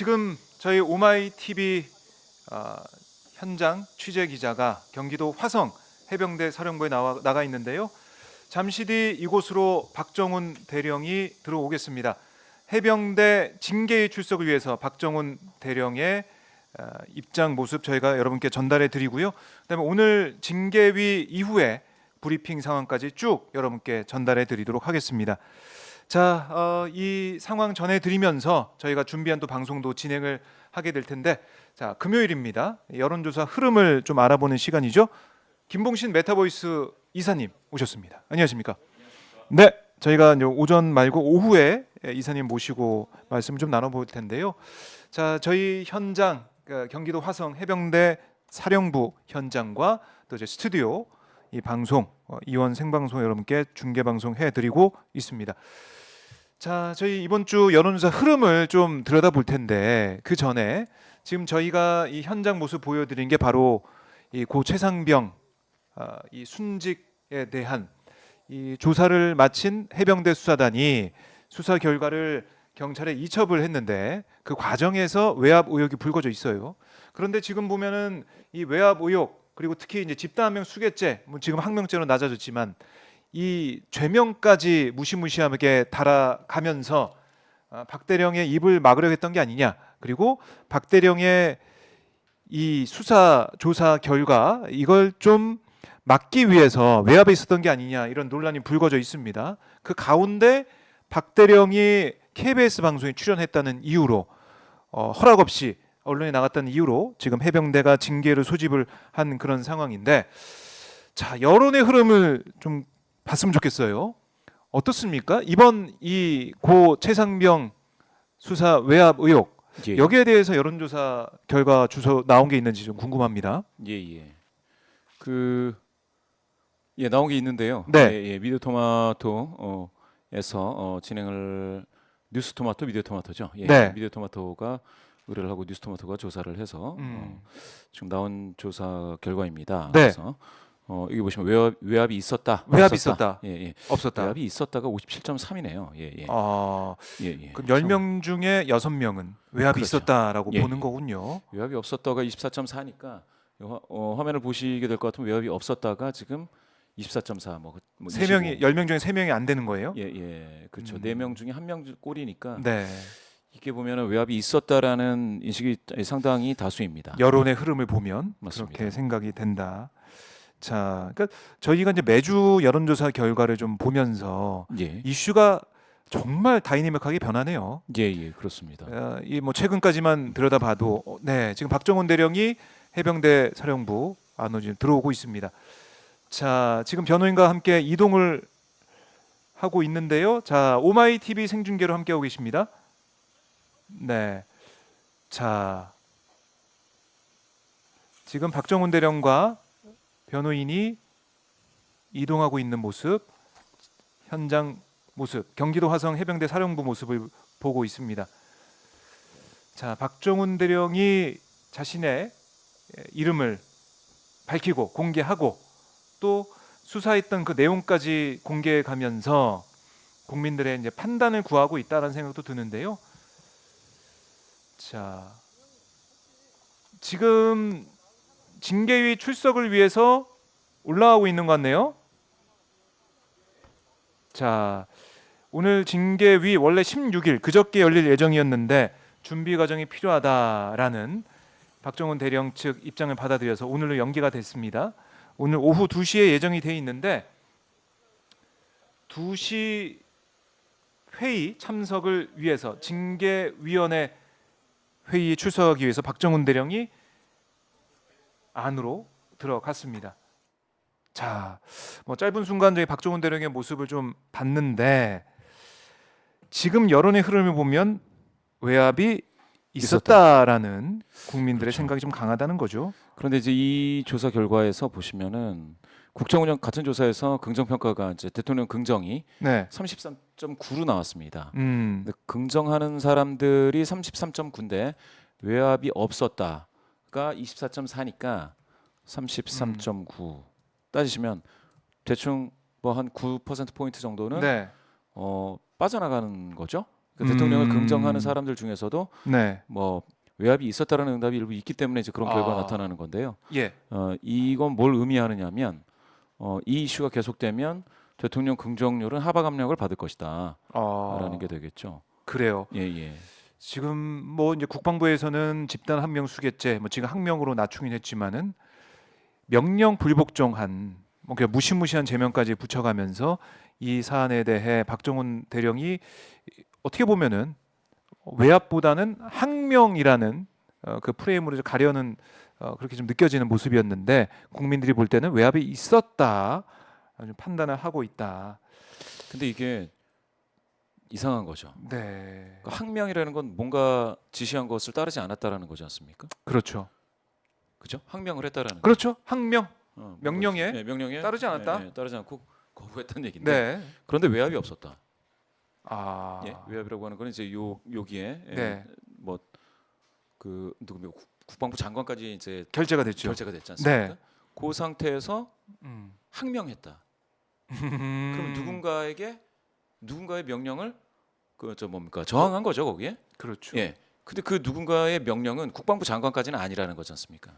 지금 저희 오마이 TV 현장 취재 기자가 경기도 화성 해병대 사령부에 나가 있는데요. 잠시 뒤 이곳으로 박정훈 대령이 들어오겠습니다. 해병대 징계의 출석을 위해서 박정훈 대령의 입장 모습 저희가 여러분께 전달해 드리고요. 그다음에 오늘 징계위 이후에 브리핑 상황까지 쭉 여러분께 전달해 드리도록 하겠습니다. 자, 이 상황 전해드리면서 저희가 준비한 또 방송도 진행을 하게 될 텐데, 자, 금요일입니다. 여론조사 흐름을 좀 알아보는 시간이죠. 김봉신 메타보이스 이사님 오셨습니다. 안녕하십니까? 네, 저희가 이제 오전 말고 오후에 이사님 모시고 말씀 좀 나눠볼 텐데요. 자, 저희 현장 경기도 화성 해병대 사령부 현장과 또 이제 스튜디오 이 방송 이원 생방송 여러분께 중계 방송 해드리고 있습니다. 자, 저희 이번 주 여론조사 흐름을 좀 들여다볼 텐데 그 전에 지금 저희가 이 현장 모습 보여드린 게 바로 이 고 최상병 이 순직에 대한 이 조사를 마친 해병대 수사단이 수사 결과를 경찰에 이첩을 했는데 그 과정에서 외압 의혹이 불거져 있어요. 그런데 지금 보면은 이 외압 의혹 그리고 특히 이제 집단항명 수괴죄 지금 항명죄로 낮아졌지만 이 죄명까지 무시무시하게 달아가면서 박 대령의 입을 막으려 했던 게 아니냐. 그리고 박 대령의 이 수사 조사 결과 이걸 좀 막기 위해서 외압에 있었던 게 아니냐 이런 논란이 불거져 있습니다. 그 가운데 박 대령이 KBS 방송에 출연했다는 이유로 허락 없이 언론에 나갔다는 이유로 지금 해병대가 징계를 소집을 한 그런 상황인데, 자, 여론의 흐름을 좀 봤으면 좋겠어요. 어떻습니까? 이번 이 고 최상병 수사 외압 의혹 여기에 대해서 여론조사 결과 주소 나온 게 있는지 좀 궁금합니다. 나온 게 있는데요. 네. 미디어토마토에서 진행을 뉴스토마토 미디어토마토죠. 네. 미디어토마토가 의뢰를 하고 뉴스토마토가 조사를 해서 지금 나온 조사 결과입니다. 네. 그래서 여기 보시면 외압이 있었다. 외압이 있었다. 없었다. 외압이 있었다가 57.3이네요. 그럼 10명 중에 6명은 외압이 그렇죠. 있었다라고 보는 거군요. 외압이 없었다가 24.4니까 화면을 보시게 될 것 같으면 외압이 없었다가 지금 24.4 세 명이 10명 중에 3명이 안 되는 거예요? 그렇죠. 4명 중에 1명 꼴이니까 네. 이게 보면은 외압이 있었다라는 인식이 상당히 다수입니다. 여론의 흐름을 보면 맞습니다. 그렇게 생각이 된다. 자, 그러니까 저희가 이제 매주 여론조사 결과를 좀 보면서 이슈가 정말 다이내믹하게 변하네요. 그렇습니다. 이 뭐 최근까지만 들여다봐도 지금 박정훈 대령이 해병대 사령부 안으로 지금 들어오고 있습니다. 자, 지금 변호인과 함께 이동을 하고 있는데요. 자, 오마이 TV 생중계로 함께하고 계십니다. 네. 자, 지금 박정훈 대령과 변호인이 이동하고 있는 모습, 현장 모습, 경기도 화성 해병대 사령부 모습을 보고 있습니다. 자, 박정훈 대령이 자신의 이름을 밝히고 공개하고 또 수사했던 그 내용까지 공개해 가면서 국민들의 이제 판단을 구하고 있다는 생각도 드는데요. 자, 지금 징계위 출석을 위해서 올라가고 있는 것 같네요. 자, 오늘 징계위 원래 16일 그저께 열릴 예정이었는데 준비 과정이 필요하다라는 박정훈 대령 측 입장을 받아들여서 오늘로 연기가 됐습니다. 오늘 오후 2시에 예정이 돼 있는데 2시 회의 참석을 위해서 징계위원회 회의에 출석하기 위해서 박정훈 대령이 안으로 들어갔습니다. 자, 뭐 짧은 순간 저희 박정훈 대령의 모습을 좀 봤는데 지금 여론의 흐름을 보면 외압이 있었다라는 국민들의 생각이 좀 강하다는 거죠. 그런데 이제 이 조사 결과에서 보시면은 국정운영 같은 조사에서 긍정 평가가 이제 대통령 긍정이 33.9로 나왔습니다. 근데 긍정하는 사람들이 33.9인데 외압이 없었다가 24.4니까 33.9 따지시면 대충 뭐 한 9% 포인트 정도는 빠져나가는 거죠. 대통령을 긍정하는 사람들 중에서도 네. 뭐 외압이 있었다라는 응답이 일부 있기 때문에 이제 그런 결과가 나타나는 건데요. 예. 이건 뭘 의미하느냐면 이 이슈가 계속되면 대통령 긍정률은 하방 압력을 받을 것이다. 라는 게 되겠죠. 그래요. 예, 예. 지금 뭐 이제 국방부에서는 집단 항명 수괴죄, 뭐 지금 항명으로 낮추긴 했지만은 명령 불복종한 뭐 그냥 무시무시한 제명까지 붙여가면서 이 사안에 대해 박정훈 대령이 어떻게 보면은 외압보다는 항명이라는 그 프레임으로 좀 가려는 그렇게 좀 느껴지는 모습이었는데 국민들이 볼 때는 외압이 있었다 좀 판단을 하고 있다. 근데 이게 이상한 거죠. 네, 그러니까 항명이라는 건 뭔가 지시한 것을 따르지 않았다라는 거지 않습니까? 그렇죠. 그죠? 항명을 했다라는 거. 그렇죠. 항명 명령에 명령에 명령에 따르지 않았다. 따르지 않고 거부했다는 얘기인데. 네. 그런데 외압이 없었다. 아, 예, 외압이라고 하는 거는 이제 여기에 네. 뭐그 누구 국방부 장관까지 이제 결재가 됐죠. 결재가 됐지 않습니까? 네. 그 상태에서 음. 항명했다. 그럼 누군가의 명령을 뭡니까 저항한 거죠 거기에? 그렇죠. 예. 근데 그 누군가의 명령은 국방부 장관까지는 아니라는 거지 않습니까?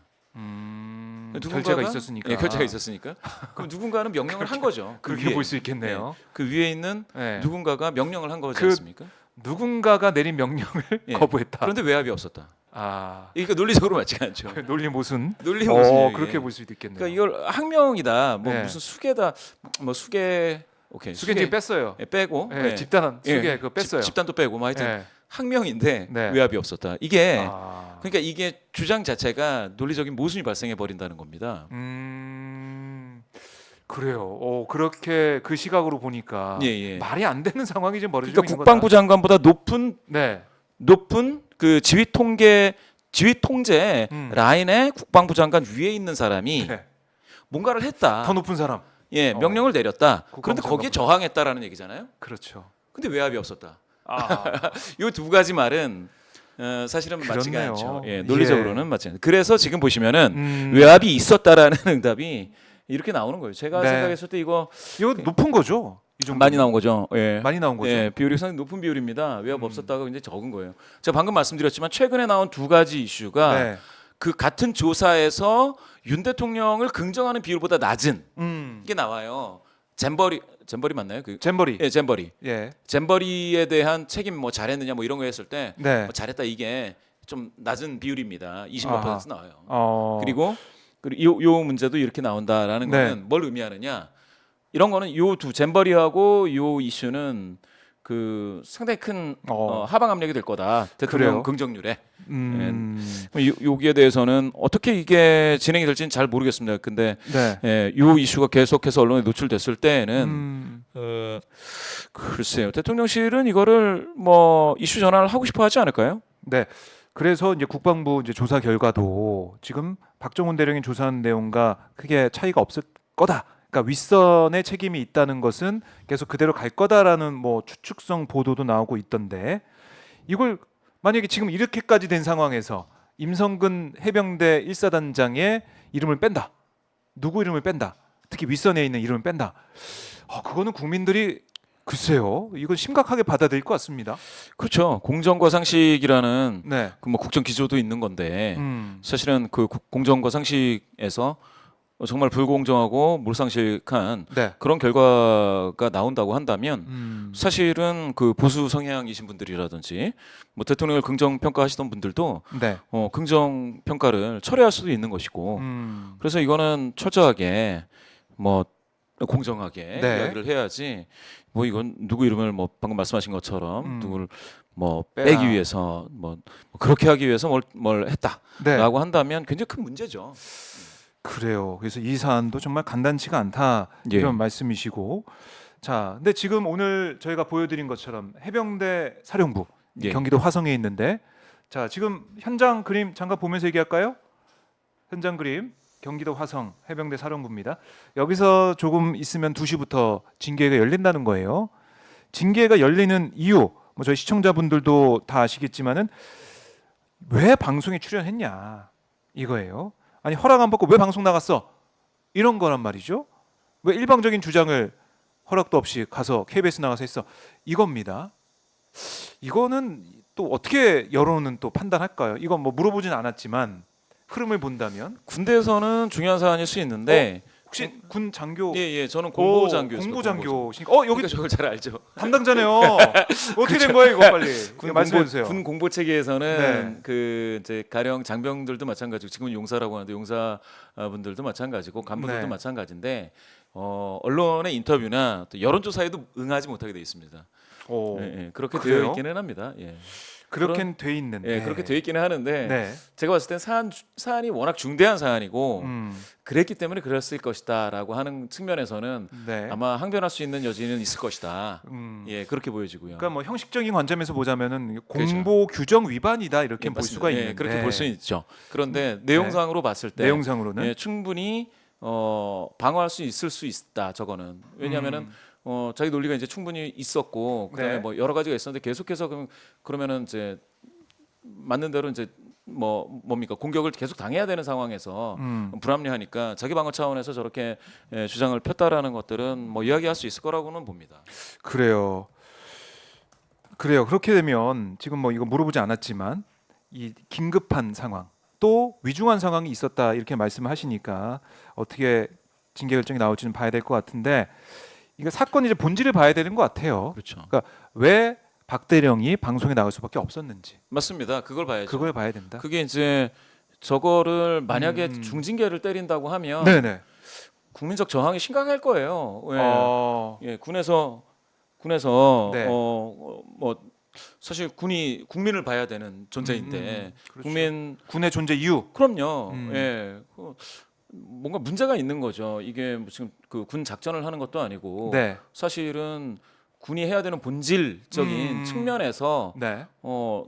결재가 있었으니까. 예, 결재가 있었으니까. 그럼 누군가는 명령을 한 거죠. 그렇게 위에. 볼 수 있겠네요. 그 위에 있는 네. 누군가가 명령을 한 거지 그 않습니까? 누군가가 내린 명령을 예. 거부했다. 그런데 외압이 없었다. 아, 이게 논리적으로 맞지가 않죠. 논리 모순. 논리 모순이에요. 그렇게 이게. 볼 수도 있겠네요. 그러니까 이걸 항명이다. 뭐 네. 무슨 수계다. 뭐 수계 오케이. 수계 지금 뺐어요. 예, 빼고 예, 예. 집단 수계 예. 그거 뺐어요. 집단도 빼고 뭐 하여튼 예. 항명인데 네. 외압이 없었다. 이게 아. 그러니까 이게 주장 자체가 논리적인 모순이 발생해 버린다는 겁니다. 그래요. 그렇게 그 시각으로 보니까 예, 예. 말이 안 되는 상황이 지금 벌어지고 그러니까 있는 국방부 거다. 장관보다 높은 네. 그 지휘 통제 음. 라인에 국방부 장관 위에 있는 사람이 네. 뭔가를 했다. 더 높은 사람. 예, 명령을 내렸다. 국방부 그런데 거기에 저항했다라는 얘기잖아요. 그렇죠. 근데 외압이 없었다. 아, 이 두 가지 말은 사실은 맞지가 그렇네요. 않죠. 예, 논리적으로는 맞지 않아요. 그래서 지금 보시면은 음, 외압이 있었다라는 응답이 이렇게 나오는 거예요. 제가 네. 생각했을 때 이거 이거 높은 거죠. 이 정도 많이 나온 거죠. 예. 많이 나온 거죠. 예, 비율이 상당히 높은 비율입니다. 외압 없었다가 굉장히 적은 거예요. 제가 방금 말씀드렸지만 최근에 나온 두 가지 이슈가 네. 그 같은 조사에서 윤 대통령을 긍정하는 비율보다 낮은 게 나와요. 잼버리 맞나요? 그 잼버리. 예, 잼버리. 예. 잼버리에 대한 책임 뭐 잘했느냐 뭐 이런 거 했을 때 네. 뭐 잘했다 이게 좀 낮은 비율입니다. 20몇 아하. 퍼센트 나와요. 그리고 요 문제도 이렇게 나온다라는 네. 거는 뭘 의미하느냐? 이런 거는 요 두 잼버리하고 요 이슈는 그 상당히 큰 하방 압력이 될 거다. 대통령 그래요? 긍정률에. 음, 여기에 대해서는 어떻게 이게 진행이 될지는 잘 모르겠습니다. 근데 네. 예, 요 이슈가 계속해서 언론에 노출됐을 때에는 음, 글쎄요. 대통령실은 이거를 뭐 이슈 전환을 하고 싶어 하지 않을까요? 네. 그래서 이제 국방부 이제 조사 결과도 지금 박정훈 대령이 조사한 내용과 크게 차이가 없을 거다. 그러니까 윗선의 책임이 있다는 것은 계속 그대로 갈 거다라는 뭐 추측성 보도도 나오고 있던데 이걸 만약에 지금 이렇게까지 된 상황에서 임성근 해병대 1사단장의 이름을 뺀다. 누구 이름을 뺀다. 특히 윗선에 있는 이름을 뺀다. 그거는 국민들이 글쎄요. 이건 심각하게 받아들일 것 같습니다. 그렇죠. 공정과 상식이라는 네. 그 뭐 국정 기조도 있는 건데 음. 사실은 그 공정과 상식에서 정말 불공정하고 몰상식한 네. 그런 결과가 나온다고 한다면 음. 사실은 그 보수 성향이신 분들이라든지 뭐 대통령을 긍정 평가하시던 분들도 네. 긍정 평가를 철회할 수도 있는 것이고 그래서 이거는 철저하게 뭐 공정하게 네. 이야기를 해야지 뭐 이건 누구 이름을 뭐 방금 말씀하신 것처럼 누구를 뭐 빼라. 빼기 위해서 뭐 그렇게 하기 위해서 뭘 했다라고 네. 한다면 굉장히 큰 문제죠. 그래요. 그래서 이 사안도 정말 간단치가 않다 예. 이런 말씀이시고, 자, 근데 지금 오늘 저희가 보여드린 것처럼 해병대 사령부 예. 경기도 화성에 있는데, 자, 지금 현장 그림 잠깐 보면서 얘기할까요? 현장 그림 경기도 화성 해병대 사령부입니다. 여기서 조금 있으면 2시부터 징계가 열린다는 거예요. 징계가 열리는 이유, 뭐 저희 시청자분들도 다 아시겠지만은 왜 방송에 출연했냐 이거예요. 아니 허락 안 받고 왜 방송 나갔어? 이런 거란 말이죠. 왜 일방적인 주장을 허락도 없이 가서 KBS 나가서 했어? 이겁니다. 이거는 또 어떻게 여론은 또 판단할까요? 이건 뭐 물어보진 않았지만 흐름을 본다면 군대에서는 중요한 사안일 수 있는데 혹시 군 장교 예, 저는 공보 장교였어요. 공보 장교시니까 여기 여기 저걸 잘 알죠. 담당자네요. 어떻게 된 거예요, 이거 빨리 말씀해 주세요. 군 공보 체계에서는 네. 그 이제 가령 장병들도 마찬가지고 지금은 용사라고 하는데 용사분들도 마찬가지고 간부들도 네. 마찬가지인데 언론의 인터뷰나 또 여론조사에도 응하지 못하게 돼 있습니다. 오, 그렇게 그래요? 되어 있기는 합니다. 그렇게는 돼 있는데. 그렇게 되어 있기는 하는데 네. 제가 봤을 땐 사안이 워낙 중대한 사안이고 음, 그랬기 때문에 그랬을 것이다라고 하는 측면에서는 네. 아마 항변할 수 있는 여지는 있을 것이다. 그렇게 보여지고요. 그러니까 뭐 형식적인 관점에서 보자면은 그렇죠. 공보 규정 위반이다 이렇게 볼 맞습니다. 수가 있는데. 그렇게 볼 수는 있죠. 그런데 내용상으로 봤을 때 내용상으로는 충분히 방어할 수 있을 수 있다. 저거는 왜냐하면은 자기 논리가 이제 충분히 있었고 그다음에 네. 뭐 여러 가지가 있었는데 계속해서 그러면은 이제 맞는 대로 이제 뭡니까 공격을 계속 당해야 되는 상황에서 불합리하니까 자기 방어 차원에서 저렇게 주장을 폈다라는 것들은 뭐 이야기할 수 있을 거라고는 봅니다. 그래요. 그렇게 되면 지금 뭐 이거 물어보지 않았지만 이 긴급한 상황 또 위중한 상황이 있었다 이렇게 말씀하시니까 어떻게 징계 결정이 나올지는 봐야 될 것 같은데 이거 사건 이제 본질을 봐야 되는 것 같아요. 그렇죠. 왜 박 대령이 방송에 나갈 수밖에 없었는지 맞습니다. 그걸 봐야죠. 그걸 봐야 된다. 그게 이제 저거를 만약에 중징계를 때린다고 하면 네네. 국민적 저항이 심각할 거예요. 군에서 네. 뭐 사실 군이 국민을 봐야 되는 존재인데 그렇죠. 군의 존재 이유. 그럼요. 뭔가 문제가 있는 거죠. 이게 지금 그 군 작전을 하는 것도 아니고 네. 사실은 군이 해야 되는 본질적인 측면에서 네.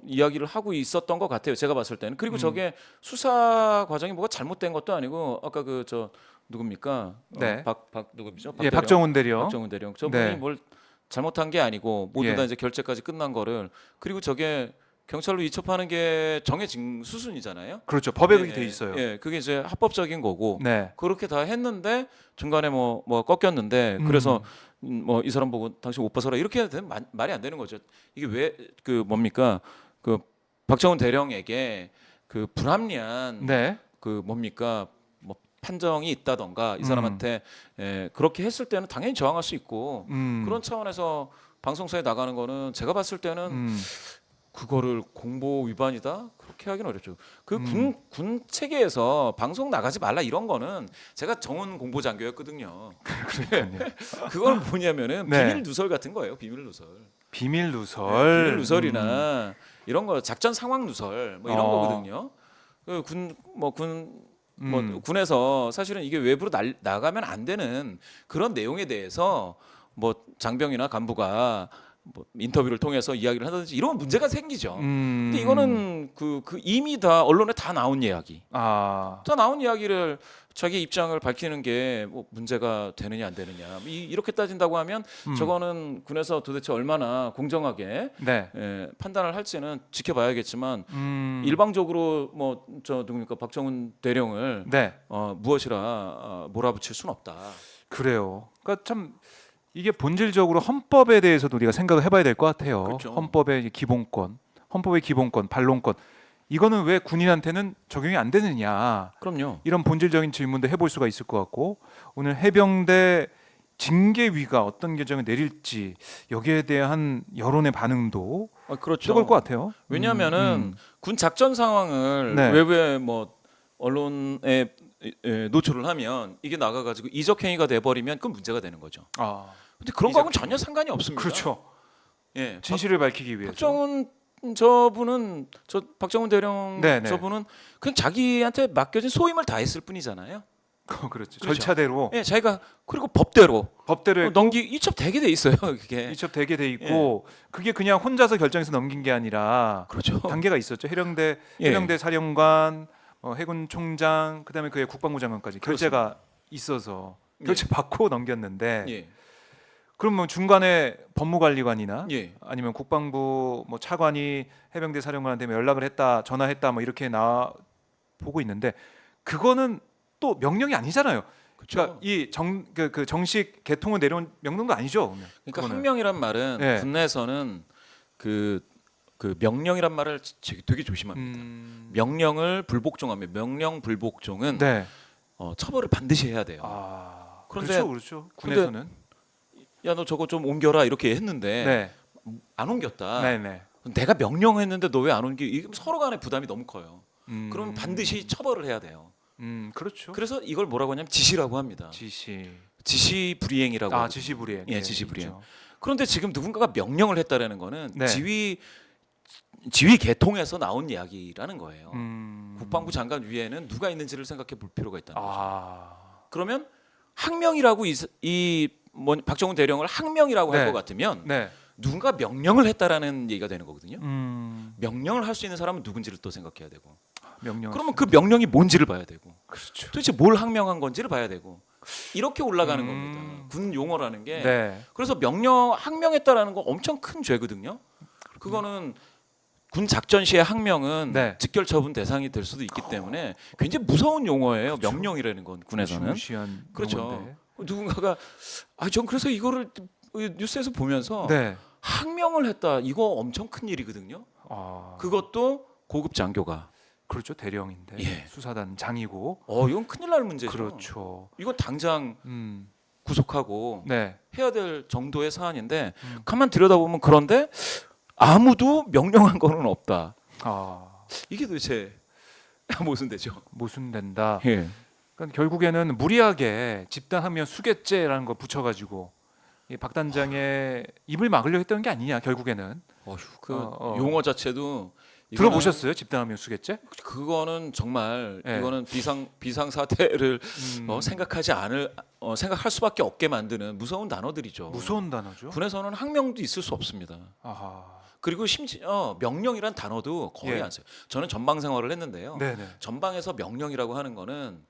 이야기를 하고 있었던 것 같아요. 제가 봤을 때는. 그리고 저게 수사 과정이 뭐가 잘못된 것도 아니고 아까 그 저 누굽니까? 네. 박 누구죠? 박정훈 대령. 박정훈 대령. 저분이 네. 뭘 잘못한 게 아니고 모두 예. 다 이제 결재까지 끝난 거를 그리고 저게 경찰로 이첩하는 게 정해진 수순이잖아요. 그렇죠. 법에 그렇게 돼 있어요. 그게 이제 합법적인 거고 네. 그렇게 다 했는데 중간에 뭐 꺾였는데 그래서 뭐 이 사람 보고 당신 옷 벗어라 이렇게 해야 되는 말이 안 되는 거죠. 이게 왜 그 뭡니까 그 박정훈 대령에게 그 불합리한 네. 그 뭡니까 뭐 판정이 있다던가 이 사람한테 그렇게 했을 때는 당연히 저항할 수 있고 그런 차원에서 방송사에 나가는 거는 제가 봤을 때는 그거를 공보 위반이다 그렇게 하기는 어렵죠. 그 군 체계에서 방송 나가지 말라 이런 거는 제가 정훈 공보 장교였거든요. 그건 뭐냐면은 네. 비밀 누설 같은 거예요. 비밀 누설. 비밀 누설. 비밀 누설이나 이런 거 작전 상황 누설 뭐 이런 거거든요. 군에서 사실은 이게 외부로 나가면 안 되는 그런 내용에 대해서 뭐 장병이나 간부가 뭐 인터뷰를 통해서 이야기를 하든지 이런 문제가 생기죠. 근데 이거는 그 이미 다 언론에 다 나온 이야기. 다 나온 이야기를 자기 입장을 밝히는 게 뭐 문제가 되느냐 안 되느냐 이렇게 따진다고 하면 저거는 군에서 도대체 얼마나 공정하게 네. 판단을 할지는 지켜봐야겠지만 일방적으로 뭐 저 누굽니까 박정훈 대령을 네. 무엇이라 몰아붙일 수는 없다. 그래요. 그러니까 참 이게 본질적으로 헌법에 대해서도 우리가 생각을 해봐야 될 것 같아요. 그렇죠. 헌법의 기본권, 반론권. 이거는 왜 군인한테는 적용이 안 되느냐. 그럼요. 이런 본질적인 질문도 해볼 수가 있을 것 같고 오늘 해병대 징계위가 어떤 결정을 내릴지 여기에 대한 여론의 반응도 그렇죠. 뜨거울 것 같아요. 왜냐하면은 군 작전 상황을 네. 외부에 뭐 언론에 노출을 하면 이게 나가가지고 이적 행위가 돼버리면 그건 문제가 되는 거죠. 근데 그런 거하고는 전혀 상관이 없습니다. 그렇죠. 예, 진실을 밝히기 위해서. 박정훈 대령 네네. 저분은 그냥 자기한테 맡겨진 소임을 다 했을 뿐이잖아요. 그렇죠. 절차대로. 예, 자기가 그리고 법대로 법대로 이첩되게 돼 있어요. 그게 이첩되게 돼 있고 그게 그냥 혼자서 결정해서 넘긴 게 아니라 그렇죠. 단계가 있었죠. 해병대 사령관, 해군 총장, 그다음에 그의 국방부 장관까지 결재가 있어서 결재 받고 넘겼는데 예. 그러면 중간에 법무관리관이나 예. 아니면 국방부 뭐 차관이 해병대 사령관한테 연락을 했다, 전화했다, 뭐 이렇게 나 보고 있는데 그거는 또 명령이 아니잖아요. 그러니까 이 정식 개통을 내려온 명령도 아니죠. 그러니까 항명이란 말은 네. 군내에서는 그 명령이란 말을 되게 조심합니다. 명령을 불복종하면 명령 불복종은 네. 처벌을 반드시 해야 돼요. 그런데 그렇죠. 군에서는 야 너 저거 좀 옮겨라 이렇게 했는데 네. 안 옮겼다. 네네. 내가 명령했는데 너 왜 안 옮기? 이게 서로 간의 부담이 너무 커요. 그럼 반드시 처벌을 해야 돼요. 그렇죠. 그래서 이걸 뭐라고 하냐면 지시라고 합니다. 지시 불이행이라고. 하거든요. 지시 불이행. 예, 지시 불이행. 그런데 지금 누군가가 명령을 했다라는 거는 네. 지휘 계통에서 나온 이야기라는 거예요. 국방부 장관 위에는 누가 있는지를 생각해 볼 필요가 있다는 거죠. 그러면 항명이라고 박정훈 대령을 항명이라고 네. 할 것 같으면 네. 누군가 명령을 했다라는 얘기가 되는 거거든요. 명령을 할 수 있는 사람은 누군지를 또 생각해야 되고. 그러면 그 명령이 뭔지를 봐야 되고. 그렇죠. 도대체 뭘 항명한 건지를 봐야 되고. 이렇게 올라가는 겁니다. 군 용어라는 게. 네. 그래서 항명했다라는 건 엄청 큰 죄거든요. 그거는 군 작전 시의 항명은 네. 직결 처분 대상이 될 수도 있기 때문에 굉장히 무서운 용어예요. 그렇죠. 명령이라는 건 군에서는. 그렇죠. 용어인데. 누군가가 전 그래서 이거를 뉴스에서 보면서 네. 항명을 했다. 이거 엄청 큰 일이거든요. 그것도 고급 장교가. 그렇죠. 대령인데 예. 수사단 장이고. 이건 큰일 날 문제죠. 그렇죠. 이건 당장 구속하고 네. 해야 될 정도의 사안인데 가만 들여다보면 그런데 아무도 명령한 거는 없다. 이게 도대체 모순되죠. 모순된다. 예. 그러니까 결국에는 무리하게 집단하면 수괴죄라는 거 붙여가지고 이 박 단장의 입을 막으려 했던 게 아니냐 결국에는. 용어 자체도 들어보셨어요? 집단하면 수괴죄? 그거는 정말 네. 이거는 비상 사태를 생각할 수밖에 없게 만드는 무서운 단어들이죠. 무서운 단어죠. 군에서는 항명도 있을 수 없습니다. 그리고 심지어 명령이란 단어도 거의 예. 안 써요. 저는 전방 생활을 했는데요. 네네. 전방에서 명령이라고 하는 거는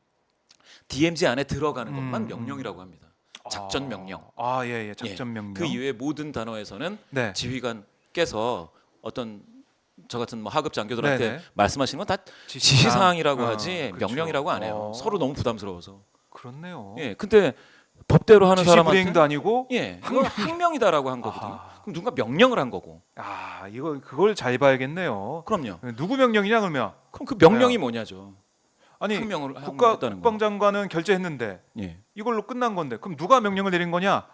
DMZ 안에 들어가는 것만 명령이라고 합니다. 작전 명령. 예. 작전 명령. 그 이외의 모든 단어에서는 네. 지휘관께서 어떤 저 같은 하급 장교들한테 네네. 말씀하시는 건 다 지시사항. 지시사항이라고 하지 그렇죠. 명령이라고 안 해요. 서로 너무 부담스러워서. 그렇네요. 예, 근데 법대로 하는 지시 사람한테 불이행도 아니고. 이건 항명이다라고 한 거거든요. 그럼 누가 명령을 한 거고. 그걸 잘 봐야겠네요. 그럼요. 누구 명령이냐 그러면? 그럼 그 명령이 뭐냐죠. 아니 항명을 국방장관은 결재했는데 예. 이걸로 끝난 건데 그럼 누가 명령을 내린 거냐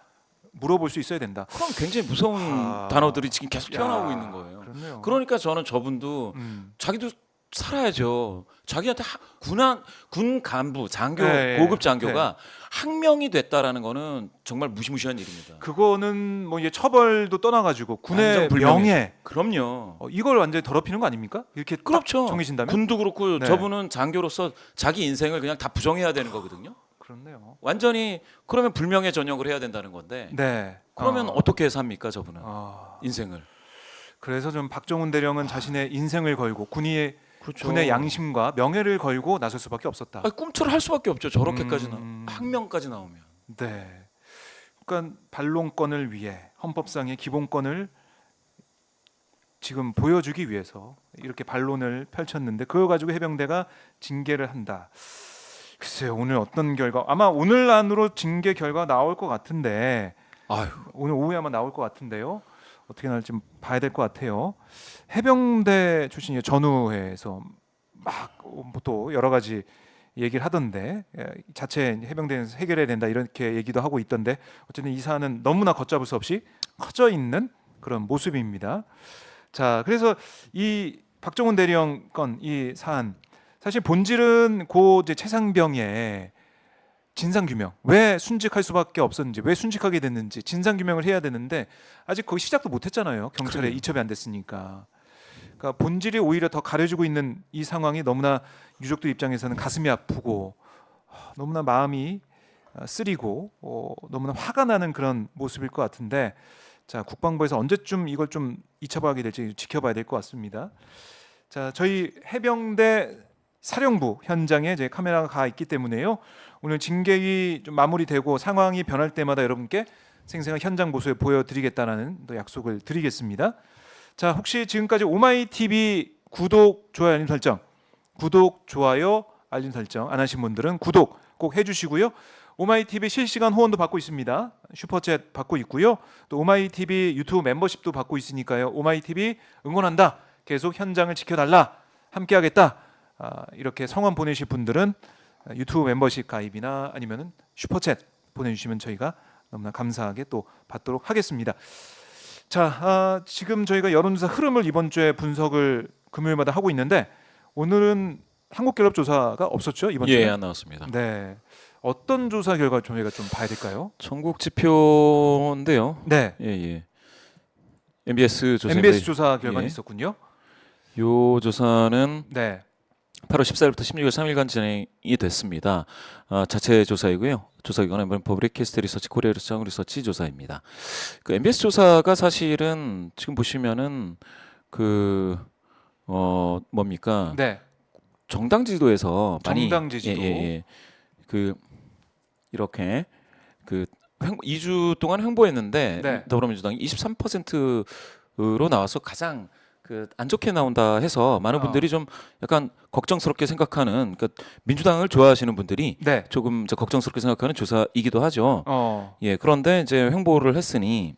물어볼 수 있어야 된다. 그럼 굉장히 무서운 단어들이 지금 계속 튀어나오고 있는 거예요. 그렇네요. 그러니까 저는 저분도 자기도 살아야죠. 자기한테 군 간부, 장교, 고급 장교가 항명이 됐다라는 거는 정말 무시무시한 일입니다. 그거는 뭐 이제 처벌도 떠나가지고 군의 완전 불명예죠. 명예 그럼요. 이걸 완전히 더럽히는 거 아닙니까? 이렇게 딱 그렇죠. 정해진다면? 군도 그렇고 네. 저분은 장교로서 자기 인생을 그냥 다 부정해야 되는 거거든요. 그렇네요. 완전히 그러면 불명예 전역을 해야 된다는 건데. 네. 그러면 어떻게 삽니까 저분은 인생을? 그래서 좀 박정훈 대령은 자신의 인생을 걸고 군의 그렇죠. 양심과 명예를 걸고 나설 수밖에 없었다. 꿈틀을 할 수밖에 없죠. 저렇게까지는 항명까지 나오면. 네. 그러니까 반론권을 위해 헌법상의 기본권을 지금 보여주기 위해서 이렇게 반론을 펼쳤는데 그걸 가지고 해병대가 징계를 한다. 글쎄요, 오늘 어떤 결과? 아마 오늘 안으로 징계 결과 나올 것 같은데 오늘 오후에 아마 나올 것 같은데요. 어떻게 나올지 봐야 될 것 같아요. 해병대 출신이 전우회에서 막 또 여러 가지 얘기를 하던데 자체 해병대에서 해결해야 된다 이렇게 얘기도 하고 있던데 어쨌든 이 사안은 너무나 걷잡을 수 없이 커져 있는 그런 모습입니다. 자, 그래서 이 박정훈 대령 건 이 사안 사실 본질은 고 이제 최상병의 진상규명, 왜 순직할 수밖에 없었는지, 왜 순직하게 됐는지 진상규명을 해야 되는데 아직 거기 시작도 못했잖아요. 경찰에 이첩이 안 됐으니까. 그러니까 본질이 오히려 더 가려지고 있는 이 상황이 너무나 유족들 입장에서는 가슴이 아프고 너무나 마음이 쓰리고 너무나 화가 나는 그런 모습일 것 같은데 자, 국방부에서 언제쯤 이걸 좀 이첩하게 될지 지켜봐야 될 것 같습니다. 자, 저희 해병대 사령부 현장에 이제 카메라가 가 있기 때문에요. 오늘 징계위 좀 마무리되고 상황이 변할 때마다 여러분께 생생한 현장 모습을 보여드리겠다는 또 약속을 드리겠습니다. 자, 혹시 지금까지 오마이TV 구독, 좋아요, 알림 설정, 구독, 좋아요, 알림 설정 안 하신 분들은 구독 꼭 해주시고요. 오마이TV 실시간 후원도 받고 있습니다. 슈퍼챗 받고 있고요. 또 오마이TV 유튜브 멤버십도 받고 있으니까요. 오마이TV 응원한다. 계속 현장을 지켜달라. 함께하겠다. 이렇게 성원 보내실 분들은 유튜브 멤버십 가입이나 아니면은 슈퍼챗 보내주시면 저희가 너무나 감사하게 또 받도록 하겠습니다. 자, 지금 저희가 여론조사 흐름을 이번 주에 분석을 금요일마다 하고 있는데 오늘은 한국갤럽조사가 없었죠 이번 주에? 예, 안 나왔습니다. 네, 어떤 조사 결과 저희가 좀 봐야 될까요? 전국 지표인데요. 네, 예. MBS 조사. MBS 조사 결과는 예. 있었군요. 요 조사는 네, 8월 14일부터 16일 3일간 진행이 됐습니다. 자체 조사이고요. 조사기관은 퍼블릭 캐스트 리서치 코리아 리서치 조사입니다. 그 MBS 조사가 사실은 지금 보시면은 뭡니까? 네, 정당 지도에서 많이 정당 지지도. 그 이렇게 그 2주 동안 횡보했는데 네. 더불어민주당이 23%로 나와서 가장 안 좋게 나온다 해서 많은 분들이 좀 약간 걱정스럽게 생각하는, 그러니까 민주당을 좋아하시는 분들이 네, 조금 이제 걱정스럽게 생각하는 조사이기도 하죠. 어, 예, 그런데 이제 횡보를 했으니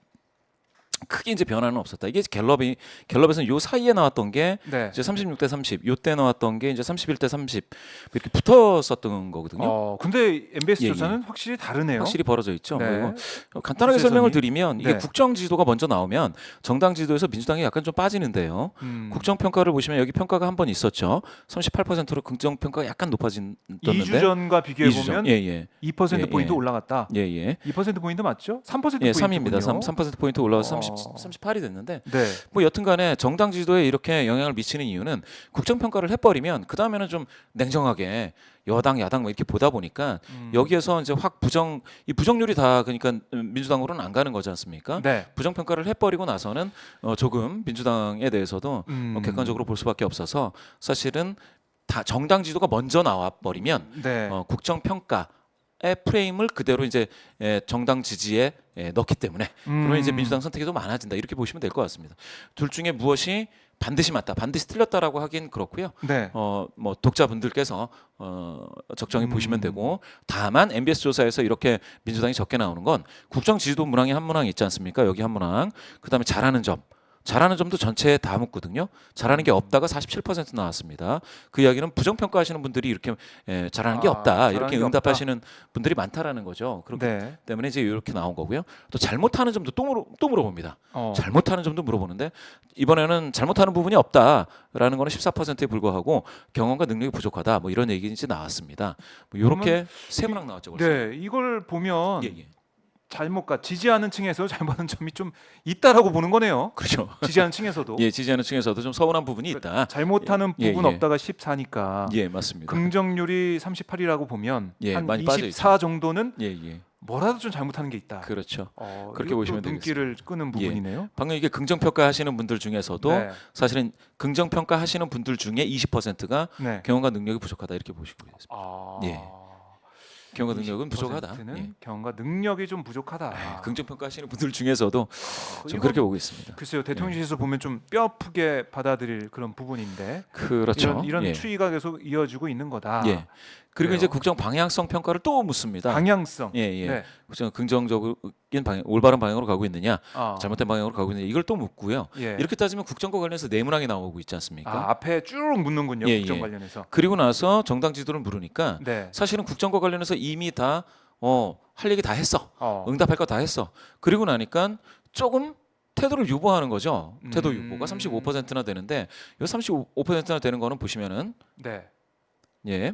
크게 이제 변화는 없었다. 이게 갤럽에서는 요 사이에 나왔던 게 네, 이제 36대 30, 요때 나왔던 게 이제 31대 30 이렇게 붙었었던 거거든요. 근데 MBS 예, 조사는 확실히 다르네요. 확실히 벌어져 있죠. 네. 그리고 간단하게 구체선이. 설명을 드리면 이게 네. 국정 지도가 먼저 나오면 정당 지도에서 민주당이 약간 좀 빠지는데요. 국정 평가를 보시면 여기 평가가 한 번 있었죠. 38%로 긍정 평가가 약간 높아졌는데 2주 전과 비교해 보면 예. 2% 포인트 예. 올라갔다. 예. 2% 포인트 맞죠? 3% 예, 포인트군요. 3입니다. 3% 포인트 올라와서 어. 38이 됐는데 네. 뭐 여튼간에 정당 지도에 이렇게 영향을 미치는 이유는 국정 평가를 해버리면 그 다음에는 좀 냉정하게 여당 야당 뭐 이렇게 보다 보니까 여기에서 이제 확 부정률이 다 그러니까 민주당으로는 안 가는 거지 않습니까? 네. 부정 평가를 해버리고 나서는 조금 민주당에 대해서도 객관적으로 볼 수밖에 없어서 사실은 다 정당 지도가 먼저 나와 버리면 네. 국정 평가의 프레임을 그대로 이제 정당 지지에 넣기 때문에 그러면 이제 민주당 선택이 더 많아진다 이렇게 보시면 될 것 같습니다. 둘 중에 무엇이 반드시 맞다, 반드시 틀렸다라고 하긴 그렇고요. 네. 뭐 독자분들께서 적정히 보시면 되고, 다만 MBS 조사에서 이렇게 민주당이 적게 나오는 건 국정 지지도 문항이 한 문항 있지 않습니까? 여기 한 문항. 그다음에 잘하는 점도 전체에 다 묻거든요. 잘하는 게 없다가 47% 나왔습니다. 그 이야기는 부정평가하시는 분들이 이렇게 잘하는 게 없다 잘하는 이렇게 게 응답하시는 분들이 많다라는 거죠. 그렇기 네. 때문에 이제 이렇게 나온 거고요. 또 잘못하는 점도 또 물어봅니다. 잘못하는 점도 물어보는데 이번에는 잘못하는 부분이 없다라는 거는 14%에 불과하고 경험과 능력이 부족하다 뭐 이런 얘기 이제 나왔습니다. 뭐 이렇게 세 문항 나왔죠. 벌써. 네. 이걸 보면 예. 지지하는 층에서 잘못하는 점이 좀 있다라고 보는 거네요. 그렇죠. 지지하는 층에서도. 예, 지지하는 층에서도 좀 서운한 부분이 있다. 잘못하는 예, 부분 예. 없다가 14니까. 예, 맞습니다. 긍정률이 38이라고 보면 예, 한 많이 24 정도는 예. 뭐라도 좀 잘못하는 게 있다. 그렇죠. 그렇게 이것도 보시면 눈길을 끄는 부분이네요. 방금 이게 긍정 평가하시는 분들 중에서도 네. 사실은 긍정 평가하시는 분들 중에 20%가 네. 경험과 능력이 부족하다 이렇게 보시고 있습니다. 예. 경험과 능력은 20% 부족하다. 는 예. 경험과 능력이 좀 부족하다. 긍정 평가하시는 분들 중에서도 좀 이건 그렇게 보고 있습니다. 글쎄요, 대통령실에서 보면 좀 뼈아프게 받아들일 그런 부분인데 그렇죠. 이런 예. 추이가 계속 이어지고 있는 거다. 예. 그리고 그래요. 이제 국정 방향성 평가를 또 묻습니다. 방향성. 예. 네. 국정 긍정적인 방향, 올바른 방향으로 가고 있느냐, 아, 잘못된 방향으로 가고 있느냐 이걸 또 묻고요. 예. 이렇게 따지면 국정과 관련해서 네 문항이 나오고 있지 않습니까? 앞에 쭉 묻는군요. 예, 국정 예. 관련해서. 그리고 나서 정당 지도를 물으니까 네. 사실은 국정과 관련해서 이미 다 할 얘기 다 했어. 응답할 거 다 했어. 그리고 나니까 조금 태도를 유보하는 거죠. 태도 유보가 35%나 되는데 이 35%나 되는 거는 보시면은 네. 예.